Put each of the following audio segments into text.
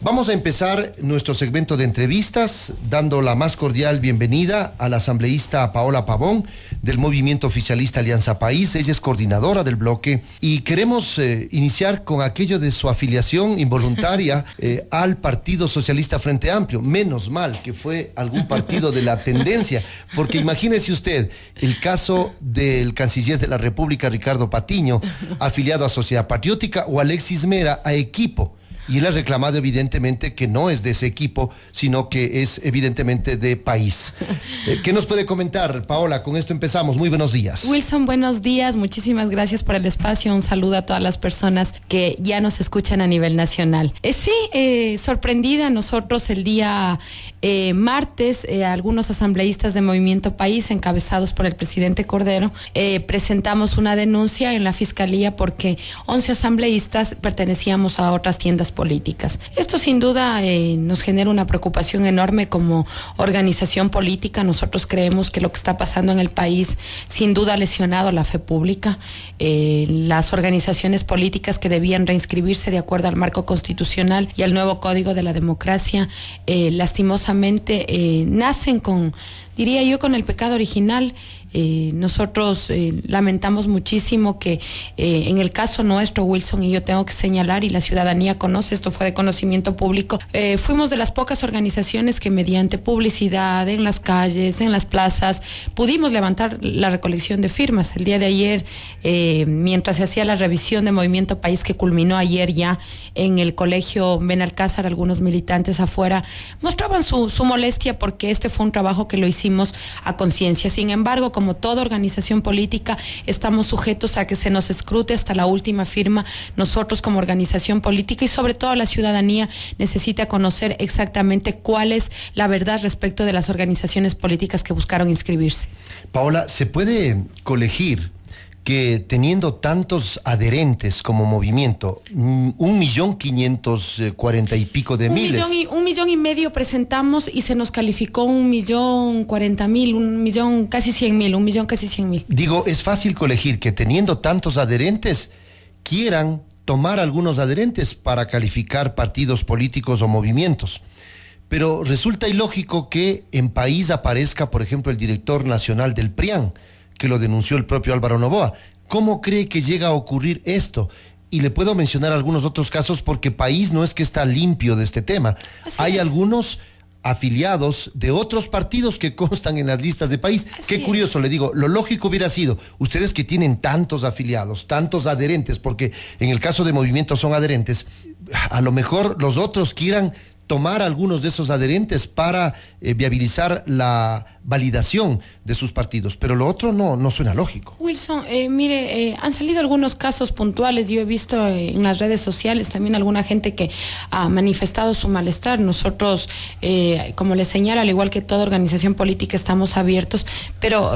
Vamos a empezar nuestro segmento de entrevistas dando la más cordial bienvenida a la asambleísta Paola Pavón del Movimiento Oficialista Alianza País. Ella es coordinadora del bloque y queremos iniciar con aquello de su afiliación involuntaria al Partido Socialista Frente Amplio. Menos mal que fue algún partido de la tendencia, porque imagínese usted el caso del canciller de la República, Ricardo Patiño, afiliado a Sociedad Patriótica, o Alexis Mera a Equipo. Y él ha reclamado evidentemente que no es de ese equipo, sino que es evidentemente de País. ¿Qué nos puede comentar, Paola? Con esto empezamos. Muy buenos días. Wilson, buenos días. Muchísimas gracias por el espacio. Un saludo a todas las personas que ya nos escuchan a nivel nacional. Sorprendida. Nosotros el día martes, algunos asambleístas de Movimiento País, encabezados por el presidente Cordero, presentamos una denuncia en la Fiscalía porque 11 asambleístas pertenecíamos a otras tiendas políticas. Esto sin duda nos genera una preocupación enorme como organización política. Nosotros creemos que lo que está pasando en el país sin duda ha lesionado la fe pública. Las organizaciones políticas que debían reinscribirse de acuerdo al marco constitucional y al nuevo Código de la Democracia, lastimosamente nacen con, diría yo, con el pecado original. Nosotros lamentamos muchísimo que en el caso nuestro, Wilson, y yo tengo que señalar, y la ciudadanía conoce, esto fue de conocimiento público, fuimos de las pocas organizaciones que mediante publicidad en las calles, en las plazas, pudimos levantar la recolección de firmas. El día de ayer, mientras se hacía la revisión de Movimiento País, que culminó ayer ya en el colegio Benalcázar, algunos militantes afuera mostraban su molestia porque este fue un trabajo que lo hicimos a conciencia. Sin embargo, como toda organización política, estamos sujetos a que se nos escrute hasta la última firma. Nosotros como organización política y sobre todo la ciudadanía necesita conocer exactamente cuál es la verdad respecto de las organizaciones políticas que buscaron inscribirse. Paola, ¿se puede colegir que teniendo tantos adherentes como movimiento, 1.540.000 y pico de miles? 1,5 millones presentamos y se nos calificó 1.040.000, 1.000.000, casi 100.000, 1.000.000 casi 100.000. Digo, es fácil colegir que teniendo tantos adherentes quieran tomar algunos adherentes para calificar partidos políticos o movimientos. Pero resulta ilógico que en País aparezca, por ejemplo, el director nacional del PRIAN, que lo denunció el propio Álvaro Noboa. ¿Cómo cree que llega a ocurrir esto? Y le puedo mencionar algunos otros casos porque País no es que está limpio de este tema. Hay algunos afiliados de otros partidos que constan en las listas de País. Qué curioso, le digo, lo lógico hubiera sido, ustedes que tienen tantos afiliados, tantos adherentes, porque en el caso de Movimiento son adherentes, a lo mejor los otros quieran tomar algunos de esos adherentes para viabilizar la validación de sus partidos, pero lo otro no suena lógico. Wilson, han salido algunos casos puntuales. Yo he visto en las redes sociales también alguna gente que ha manifestado su malestar. Nosotros, como les señalo, al igual que toda organización política, estamos abiertos, pero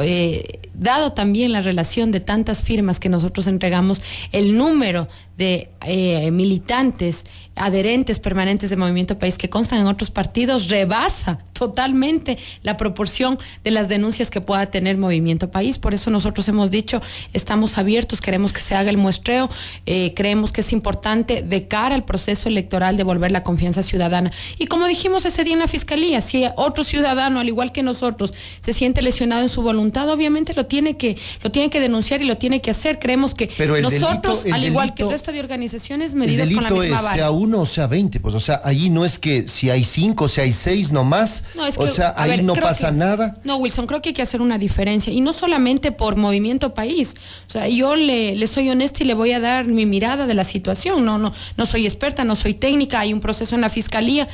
dado también la relación de tantas firmas que nosotros entregamos, el número de militantes, adherentes permanentes de Movimiento País que constan en otros partidos rebasa totalmente la proporción de las denuncias que pueda tener Movimiento País. Por eso nosotros hemos dicho, estamos abiertos, queremos que se haga el muestreo, creemos que es importante de cara al proceso electoral devolver la confianza ciudadana. Y como dijimos ese día en la Fiscalía, si otro ciudadano, al igual que nosotros, se siente lesionado en su voluntad, obviamente lo tiene que denunciar y lo tiene que hacer. Creemos que nosotros, al igual que el resto de organizaciones, medidas con la misma vara. Sea 1 o sea 20, pues, o sea, allí no es que si hay 5, si hay 6 nomás, no, es que, o sea, ahí no pasa nada. No, Wilson, creo que hay que hacer una diferencia, y no solamente por Movimiento País. O sea, yo le soy honesta y le voy a dar mi mirada de la situación. No soy experta, no soy técnica, hay un proceso en la Fiscalía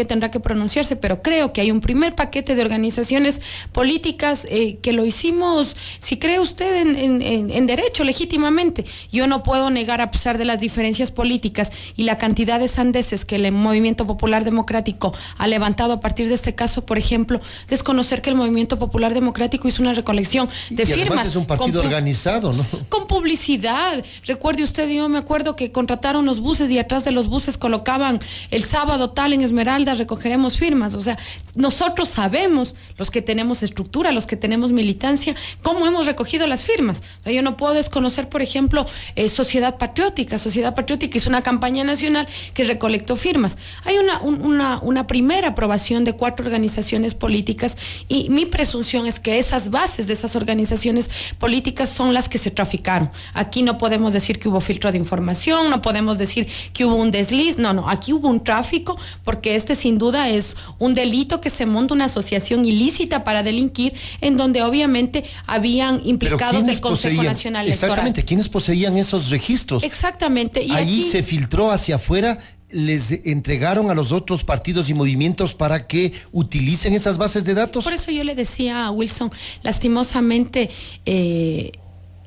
tendrá que pronunciarse, pero creo que hay un primer paquete de organizaciones políticas que lo hicimos, si cree usted, en derecho, legítimamente. Yo no puedo negar, a pesar de las diferencias políticas y la cantidad de sandeces que el Movimiento Popular Democrático ha levantado a partir de este caso, por ejemplo, desconocer que el Movimiento Popular Democrático hizo una recolección de firmas. Además es un partido organizado, ¿no? Con publicidad. Recuerde usted, yo me acuerdo que contrataron los buses y atrás de los buses colocaban: el sábado tal en Esmeralda recogeremos firmas. O sea, nosotros sabemos, los que tenemos estructura, los que tenemos militancia, cómo hemos recogido las firmas. O sea, yo no puedo desconocer, por ejemplo, Sociedad Patriótica. Sociedad Patriótica hizo una campaña nacional que recolectó firmas. Hay una primera aprobación de 4 organizaciones políticas y mi presunción es que esas bases de esas organizaciones políticas son las que se traficaron. Aquí no podemos decir que hubo filtro de información, no podemos decir que hubo un desliz, no, aquí hubo un tráfico, porque sin duda es un delito que se monta una asociación ilícita para delinquir, en donde obviamente habían implicados del Consejo Nacional Electoral. Exactamente, ¿quiénes poseían esos registros? Exactamente. Y ahí se filtró hacia afuera, les entregaron a los otros partidos y movimientos para que utilicen esas bases de datos. Por eso yo le decía a Wilson, lastimosamente,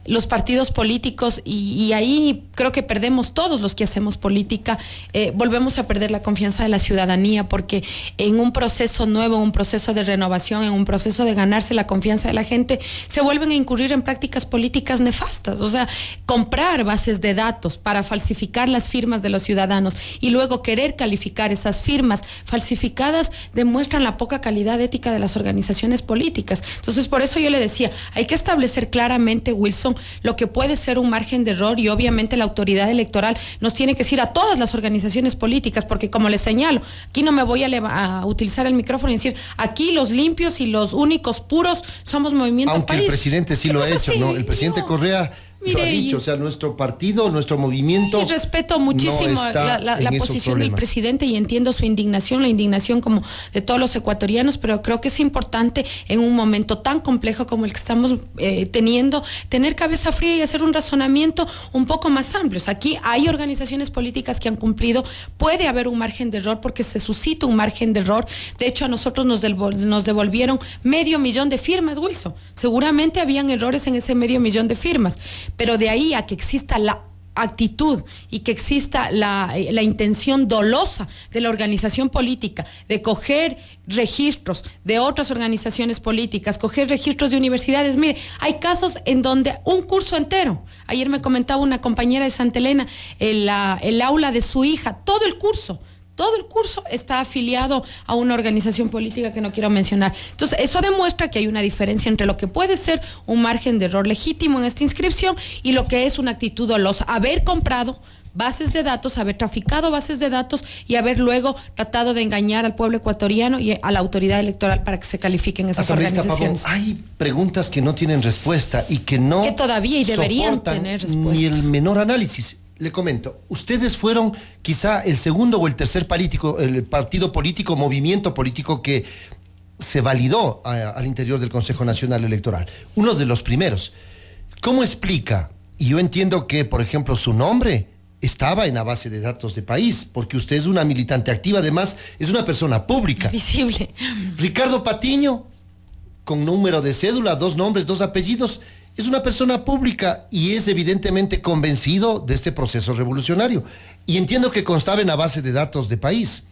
los partidos políticos, y ahí creo que perdemos todos los que hacemos política, volvemos a perder la confianza de la ciudadanía, porque en un proceso nuevo, en un proceso de renovación, en un proceso de ganarse la confianza de la gente, se vuelven a incurrir en prácticas políticas nefastas. O sea, comprar bases de datos para falsificar las firmas de los ciudadanos y luego querer calificar esas firmas falsificadas demuestran la poca calidad ética de las organizaciones políticas. Entonces, por eso yo le decía, hay que establecer claramente, Wilson, lo que puede ser un margen de error, y obviamente la autoridad electoral nos tiene que decir a todas las organizaciones políticas, porque como les señalo, aquí no me voy a utilizar el micrófono y decir, aquí los limpios y los únicos puros somos Movimiento País. Aunque el presidente sí lo ha hecho, ¿no? El presidente Correa lo ha dicho, o sea, nuestro partido, nuestro movimiento. Y respeto muchísimo la posición del presidente, y entiendo su indignación, la indignación como de todos los ecuatorianos, pero creo que es importante en un momento tan complejo como el que estamos teniendo, tener cabeza fría y hacer un razonamiento un poco más amplio. O sea, aquí hay organizaciones políticas que han cumplido, puede haber un margen de error porque se suscita un margen de error. De hecho, a nosotros nos devolvieron 500,000 de firmas, Wilson. Seguramente habían errores en ese 500,000 de firmas. Pero de ahí a que exista la actitud y que exista la intención dolosa de la organización política de coger registros de otras organizaciones políticas, coger registros de universidades. Mire, hay casos en donde un curso entero, ayer me comentaba una compañera de Santa Elena, el aula de su hija, todo el curso está afiliado a una organización política que no quiero mencionar. Entonces, eso demuestra que hay una diferencia entre lo que puede ser un margen de error legítimo en esta inscripción y lo que es una actitud dolosa. Haber comprado bases de datos, haber traficado bases de datos y haber luego tratado de engañar al pueblo ecuatoriano y a la autoridad electoral para que se califiquen esas organizaciones. Pablo, hay preguntas que no tienen respuesta y que todavía y deberían tener respuesta. Ni el menor análisis. Le comento, ustedes fueron quizá el segundo o el tercer partido político, movimiento político que se validó al interior del Consejo Nacional Electoral. Uno de los primeros. ¿Cómo explica? Y yo entiendo que, por ejemplo, su nombre estaba en la base de datos de país, porque usted es una militante activa, además es una persona pública. Visible. Ricardo Patiño, con número de cédula, 2 nombres, 2 apellidos, es una persona pública y es evidentemente convencido de este proceso revolucionario. Y entiendo que constaba en la base de datos de país.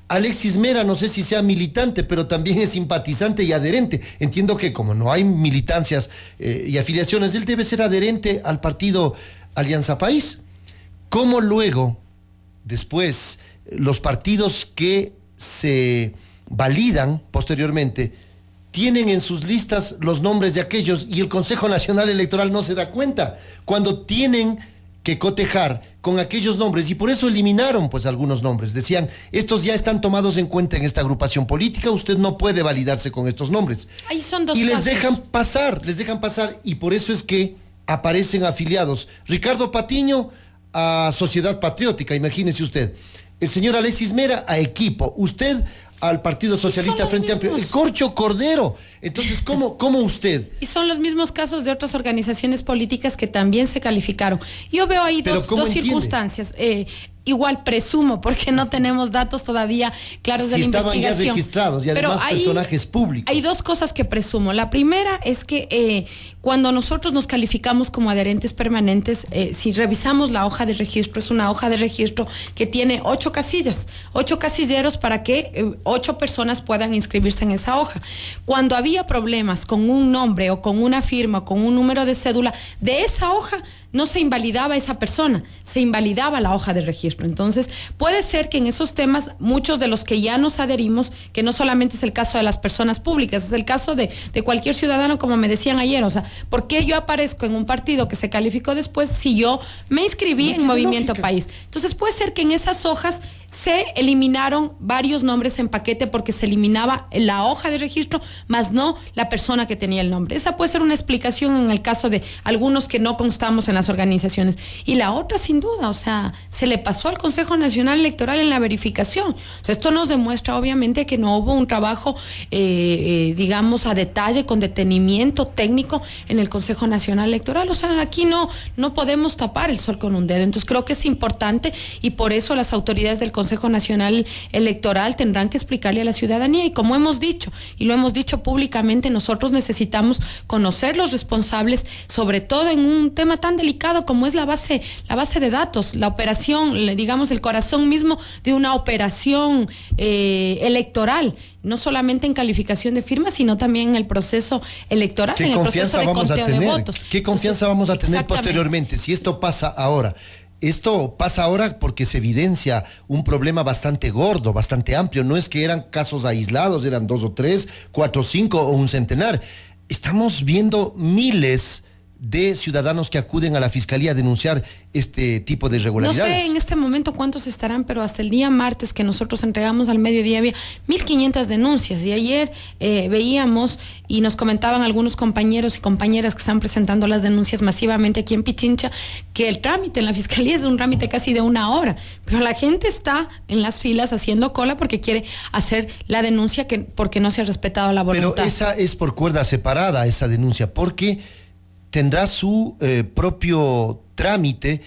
Alexis Mera, no sé si sea militante, pero también es simpatizante y adherente. Entiendo que como no hay militancias y afiliaciones, él debe ser adherente al partido Alianza País. ¿Cómo luego, después, los partidos que se validan posteriormente tienen en sus listas los nombres de aquellos y el Consejo Nacional Electoral no se da cuenta cuando tienen que cotejar con aquellos nombres? Y por eso eliminaron pues algunos nombres. Decían, estos ya están tomados en cuenta en esta agrupación política, usted no puede validarse con estos nombres. Ahí son 2 y casos. les dejan pasar, y por eso es que aparecen afiliados. Ricardo Patiño a Sociedad Patriótica, imagínese usted. El señor Alexis Mera a Equipo. Usted al Partido Socialista Frente Amplio, el Corcho Cordero. Entonces, ¿cómo usted? Y son los mismos casos de otras organizaciones políticas que también se calificaron. Yo veo ahí dos circunstancias. Igual presumo, porque no tenemos datos todavía claros de la investigación. Estaban ya registrados y además personajes públicos. Hay 2 cosas que presumo. La primera es que cuando nosotros nos calificamos como adherentes permanentes, si revisamos la hoja de registro, es una hoja de registro que tiene 8 casillas, 8 casilleros para que 8 personas puedan inscribirse en esa hoja. Cuando había problemas con un nombre o con una firma o con un número de cédula, de esa hoja no se invalidaba esa persona, se invalidaba la hoja de registro. Entonces, puede ser que en esos temas, muchos de los que ya nos adherimos, que no solamente es el caso de las personas públicas, es el caso de cualquier ciudadano, como me decían ayer, o sea, ¿por qué yo aparezco en un partido que se calificó después si yo me inscribí en Movimiento País? Entonces, puede ser que en esas hojas se eliminaron varios nombres en paquete porque se eliminaba la hoja de registro, más no la persona que tenía el nombre. Esa puede ser una explicación en el caso de algunos que no constamos en las organizaciones. Y la otra, sin duda, o sea, se le pasó al Consejo Nacional Electoral en la verificación. O sea, esto nos demuestra, obviamente, que no hubo un trabajo, digamos, a detalle, con detenimiento técnico en el Consejo Nacional Electoral. O sea, aquí no podemos tapar el sol con un dedo. Entonces, creo que es importante y por eso las autoridades del Consejo Nacional Electoral tendrán que explicarle a la ciudadanía, y como hemos dicho, y lo hemos dicho públicamente, nosotros necesitamos conocer los responsables, sobre todo en un tema tan delicado como es la base de datos, la operación, digamos, el corazón mismo de una operación electoral, no solamente en calificación de firmas, sino también en el proceso electoral, en el proceso de conteo de votos. ¿Qué confianza vamos a tener posteriormente si esto pasa ahora? Esto pasa ahora porque se evidencia un problema bastante gordo, bastante amplio. No es que eran casos aislados, eran 2 o 3, 4 o 5 o un centenar. Estamos viendo miles de ciudadanos que acuden a la Fiscalía a denunciar este tipo de irregularidades. No sé en este momento cuántos estarán, pero hasta el día martes que nosotros entregamos al mediodía había 1.500 denuncias, y ayer veíamos y nos comentaban algunos compañeros y compañeras que están presentando las denuncias masivamente aquí en Pichincha, que el trámite en la Fiscalía es un trámite casi de 1 hora, pero la gente está en las filas haciendo cola porque quiere hacer la denuncia porque no se ha respetado la voluntad. Pero esa es por cuerda separada, esa denuncia, porque tendrá su propio trámite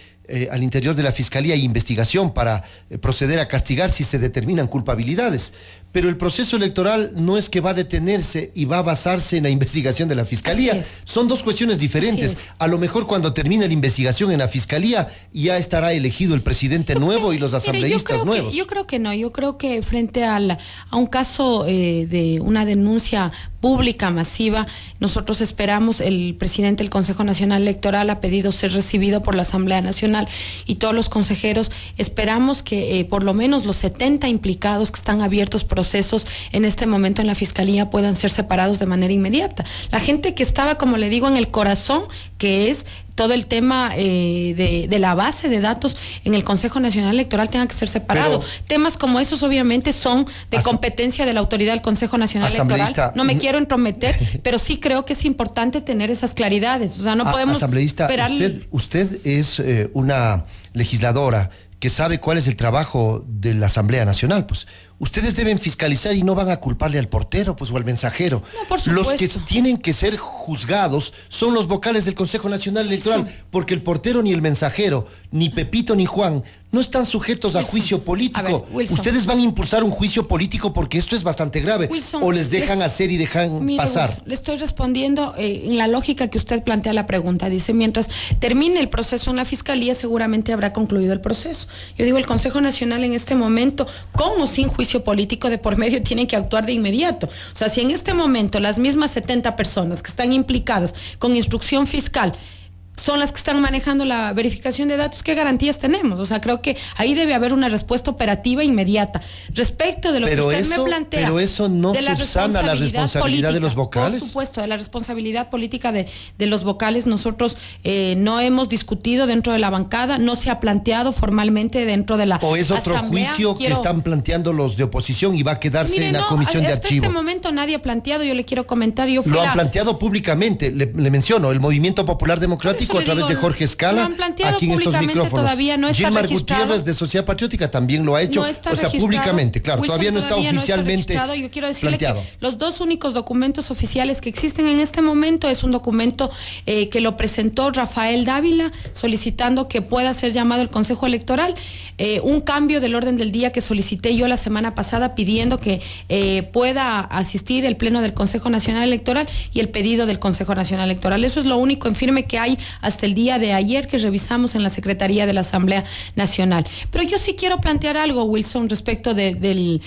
al interior de la Fiscalía y investigación para proceder a castigar si se determinan culpabilidades. Pero el proceso electoral no es que va a detenerse y va a basarse en la investigación de la Fiscalía. Son dos cuestiones diferentes. A lo mejor cuando termine la investigación en la Fiscalía ya estará elegido el presidente nuevo y los asambleístas nuevos. Yo creo que no. Yo creo que frente a un caso de una denuncia pública masiva, nosotros esperamos, el presidente del Consejo Nacional Electoral ha pedido ser recibido por la Asamblea Nacional y todos los consejeros, esperamos que por lo menos los 70 implicados que están abiertos procesos en este momento en la Fiscalía puedan ser separados de manera inmediata. La gente que estaba, como le digo, en el corazón, que es todo el tema de la base de datos en el Consejo Nacional Electoral, tenga que ser separado. Pero temas como esos obviamente son de competencia de la autoridad del Consejo Nacional Electoral. No me quiero entrometer, pero sí creo que es importante tener esas claridades. O sea, no podemos esperar. Usted es una legisladora que sabe cuál es el trabajo de la Asamblea Nacional, pues ustedes deben fiscalizar y no van a culparle al portero, pues, o al mensajero. No, por supuesto. Los que tienen que ser juzgados son los vocales del Consejo Nacional Electoral, porque el portero ni el mensajero, ni Pepito ni Juan, no están sujetos a juicio político. Ustedes van a impulsar un juicio político porque esto es bastante grave. O les dejan hacer y dejan pasar. Wilson, le estoy respondiendo en la lógica que usted plantea la pregunta. Dice, mientras termine el proceso en la Fiscalía, seguramente habrá concluido el proceso. Yo digo, el Consejo Nacional en este momento, con o sin juicio político de por medio, tienen que actuar de inmediato. O sea, si en este momento las mismas 70 personas que están implicadas con instrucción fiscal son las que están manejando la verificación de datos, ¿qué garantías tenemos? O sea, creo que ahí debe haber una respuesta operativa inmediata. Respecto de lo que usted me plantea... Pero eso no subsana la responsabilidad política de los vocales. Por supuesto, de la responsabilidad política de los vocales, nosotros no hemos discutido dentro de la bancada, no se ha planteado formalmente dentro de la ¿O es otro asamblea? Juicio que están planteando los de oposición y va a quedarse en la comisión de archivo? En este momento nadie ha planteado, yo le quiero comentar... Lo han planteado públicamente, le menciono, el Movimiento Popular Democrático a través de Jorge Escala, aquí en estos micrófonos. Todavía no está Gilmar registrado. Gutiérrez de Sociedad Patriótica también lo ha hecho, públicamente, claro, Wilson, todavía no está oficialmente Yo quiero decirle planteado. Que los dos únicos documentos oficiales que existen en este momento es un documento que lo presentó Rafael Dávila solicitando que pueda ser llamado el Consejo Electoral, un cambio del orden del día que solicité yo la semana pasada pidiendo que pueda asistir el Pleno del Consejo Nacional Electoral y el pedido del Consejo Nacional Electoral. Eso es lo único en firme que hay hasta el día de ayer que revisamos en la Secretaría de la Asamblea Nacional. Pero yo sí quiero plantear algo, Wilson, respecto del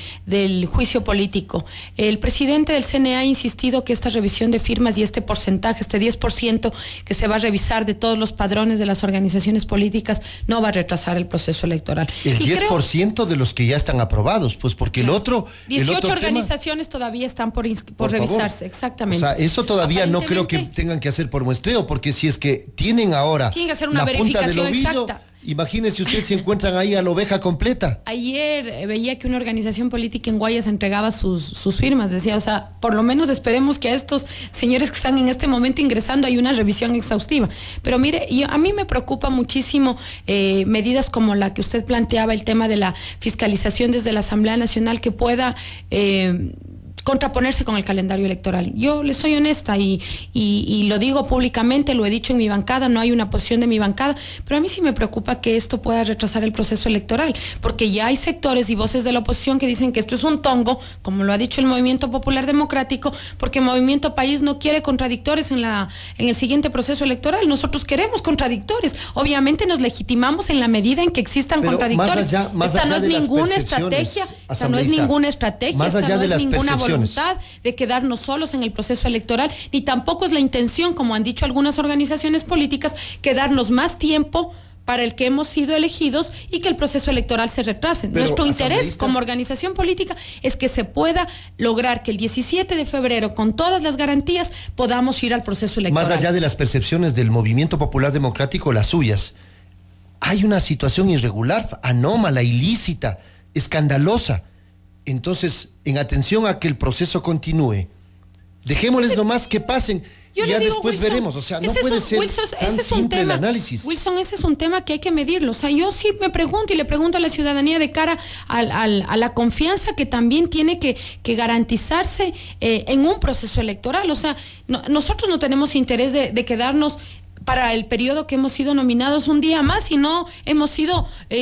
juicio político. El presidente del CNE ha insistido que esta revisión de firmas y este porcentaje, este 10% que se va a revisar de todos los padrones de las organizaciones políticas, no va a retrasar el proceso electoral. El 10% de los que ya están aprobados, pues porque claro, el otro... 18 organizaciones todavía están por revisarse, favor. Exactamente. O sea, eso todavía no creo que tengan que hacer por muestreo, porque si es que tienen ahora que hacer una la punta del ovillo, exacta. Imagínense ustedes si encuentran ahí a la oveja completa. Ayer veía que una organización política en Guayas entregaba sus firmas. Decía, o sea, por lo menos esperemos que a estos señores que están en este momento ingresando hay una revisión exhaustiva. Pero mire, a mí me preocupa muchísimo medidas como la que usted planteaba, el tema de la fiscalización desde la Asamblea Nacional, que pueda... contraponerse con el calendario electoral. Yo le soy honesta y lo digo públicamente, lo he dicho en mi bancada, no hay una posición de mi bancada, pero a mí sí me preocupa que esto pueda retrasar el proceso electoral, porque ya hay sectores y voces de la oposición que dicen que esto es un tongo, como lo ha dicho el Movimiento Popular Democrático, porque el Movimiento País no quiere contradictores en el siguiente proceso electoral. Nosotros queremos contradictores. Obviamente nos legitimamos en la medida en que existan pero contradictores. Esta no es ninguna estrategia, esta no es ninguna estrategia, más allá de las ninguna percepciones, voluntad de quedarnos solos en el proceso electoral, ni tampoco es la intención, como han dicho algunas organizaciones políticas, quedarnos más tiempo para el que hemos sido elegidos y que el proceso electoral se retrase. Pero, nuestro interés como organización política es que se pueda lograr que el 17 de febrero, con todas las garantías, podamos ir al proceso electoral. Más allá de las percepciones del Movimiento Popular Democrático, las suyas, hay una situación irregular, anómala, ilícita, escandalosa. Entonces, en atención a que el proceso continúe, dejémosles nomás que pasen y ya después Wilson, veremos. O sea, no puede ser tan simple el análisis. Wilson, ese es un tema que hay que medirlo. O sea, yo sí me pregunto y le pregunto a la ciudadanía de cara a la confianza que también tiene que garantizarse en un proceso electoral. O sea, nosotros no tenemos interés de quedarnos para el periodo que hemos sido nominados un día más, si no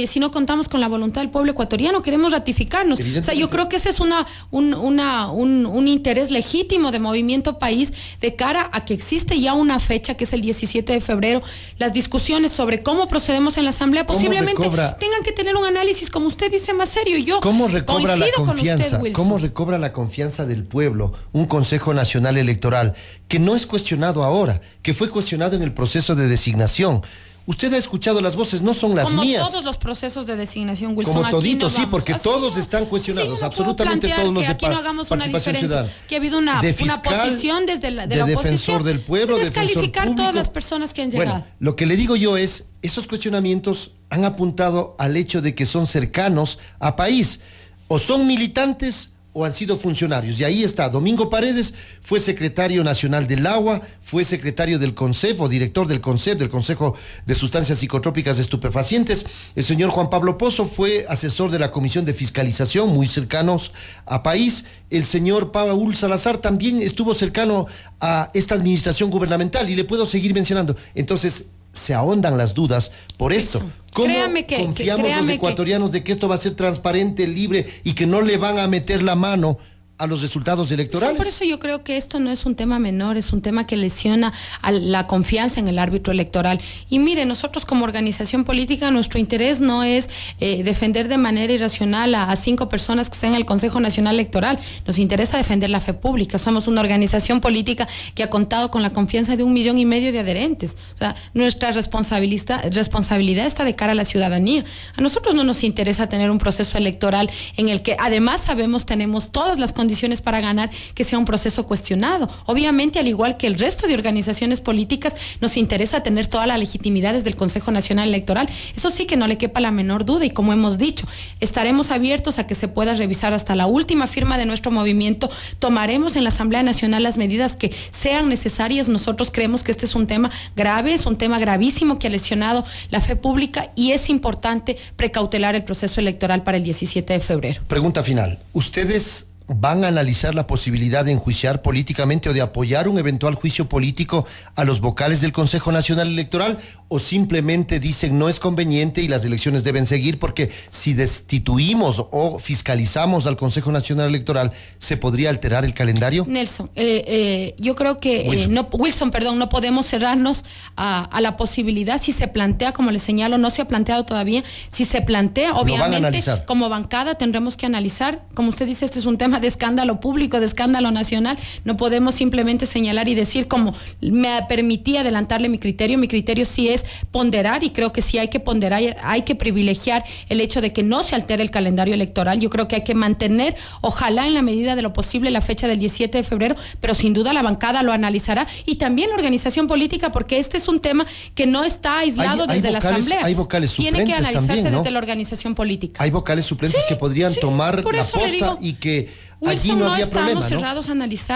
si no contamos con la voluntad del pueblo ecuatoriano, queremos ratificarnos. O sea, yo creo que ese es un interés legítimo de Movimiento País de cara a que existe ya una fecha que es el 17 de febrero. Las discusiones sobre cómo procedemos en la Asamblea posiblemente tengan que tener un análisis, como usted dice, más serio. Yo ¿cómo recobra la confianza? ¿Cómo recobra la confianza del pueblo un Consejo Nacional Electoral que no es cuestionado ahora, que fue cuestionado en el proceso de designación? Usted ha escuchado las voces, no son las mías. Como todos los procesos de designación, Wilson. Como toditos, sí, porque todos están cuestionados, absolutamente todos los de aquí no hagamos una diferencia, ciudadana. Que ha habido una posición desde la oposición. Defensor del pueblo, de defensor descalificar público. Todas las personas que han llegado. Bueno, lo que le digo yo es, esos cuestionamientos han apuntado al hecho de que son cercanos a país, o son militantes o han sido funcionarios. Y ahí está, Domingo Paredes fue secretario nacional del agua, fue secretario del CONCEF, o director del CONCEF, del Consejo de Sustancias Psicotrópicas Estupefacientes. El señor Juan Pablo Pozo fue asesor de la Comisión de Fiscalización, muy cercanos a país. El señor Paul Salazar también estuvo cercano a esta administración gubernamental, y le puedo seguir mencionando. Entonces, se ahondan las dudas por esto. ¿Cómo confiamos los ecuatorianos de que esto va a ser transparente, libre y que no le van a meter la mano a los resultados electorales? Por eso yo creo que esto no es un tema menor, es un tema que lesiona a la confianza en el árbitro electoral. Y mire, nosotros como organización política, nuestro interés no es defender de manera irracional a 5 personas que están en el Consejo Nacional Electoral. Nos interesa defender la fe pública. Somos una organización política que ha contado con la confianza de 1,5 millones de adherentes. O sea, nuestra responsabilidad está de cara a la ciudadanía. A nosotros no nos interesa tener un proceso electoral en el que además tenemos todas las condiciones para ganar, que sea un proceso cuestionado. Obviamente, al igual que el resto de organizaciones políticas, nos interesa tener toda la legitimidad desde el Consejo Nacional Electoral. Eso sí, que no le quepa la menor duda, y como hemos dicho, estaremos abiertos a que se pueda revisar hasta la última firma de nuestro movimiento. Tomaremos en la Asamblea Nacional las medidas que sean necesarias. Nosotros creemos que este es un tema grave, es un tema gravísimo que ha lesionado la fe pública, y es importante precautelar el proceso electoral para el 17 de febrero. Pregunta final. ¿Ustedes van a analizar la posibilidad de enjuiciar políticamente o de apoyar un eventual juicio político a los vocales del Consejo Nacional Electoral, o simplemente dicen no es conveniente y las elecciones deben seguir, porque si destituimos o fiscalizamos al Consejo Nacional Electoral, ¿se podría alterar el calendario? Nelson, yo creo que Wilson, no podemos cerrarnos a la posibilidad, si se plantea, como le señalo, no se ha planteado todavía, si se plantea, obviamente, como bancada tendremos que analizar, como usted dice, este es un tema de escándalo público, de escándalo nacional, no podemos simplemente señalar y decir como me permití adelantarle mi criterio sí es ponderar, y creo que sí hay que ponderar, hay que privilegiar el hecho de que no se altere el calendario electoral. Yo creo que hay que mantener, ojalá en la medida de lo posible, la fecha del 17 de febrero, pero sin duda la bancada lo analizará, y también la organización política, porque este es un tema que no está aislado desde la Asamblea. Hay vocales suplentes tiene que analizarse también, ¿no? desde la organización política. Hay vocales suplentes que podrían tomar la posta y que allí no había problema, ¿no?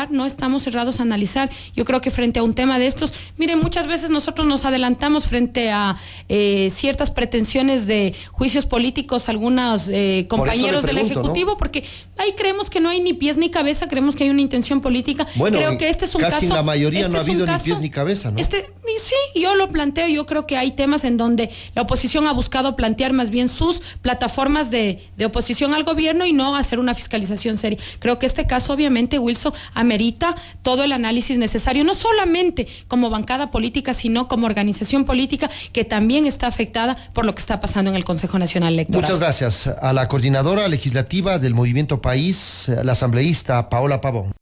No estamos cerrados a analizar. Yo creo que frente a un tema de estos, miren, muchas veces nosotros nos adelantamos frente a ciertas pretensiones de juicios políticos, algunos compañeros del Ejecutivo, ¿no? Porque ahí creemos que no hay ni pies ni cabeza, creemos que hay una intención política. Bueno, creo que este es un caso. Casi en la mayoría no ha habido ni pies ni cabeza, ¿no? Sí, yo lo planteo. Yo creo que hay temas en donde la oposición ha buscado plantear más bien sus plataformas de oposición al gobierno y no hacer una fiscalización seria. Creo que este caso, obviamente, Wilson, amerita todo el análisis necesario, no solamente como bancada política, sino como organización política que también está afectada por lo que está pasando en el Consejo Nacional Electoral. Muchas gracias a la coordinadora legislativa del Movimiento País, la asambleísta Paola Pavón.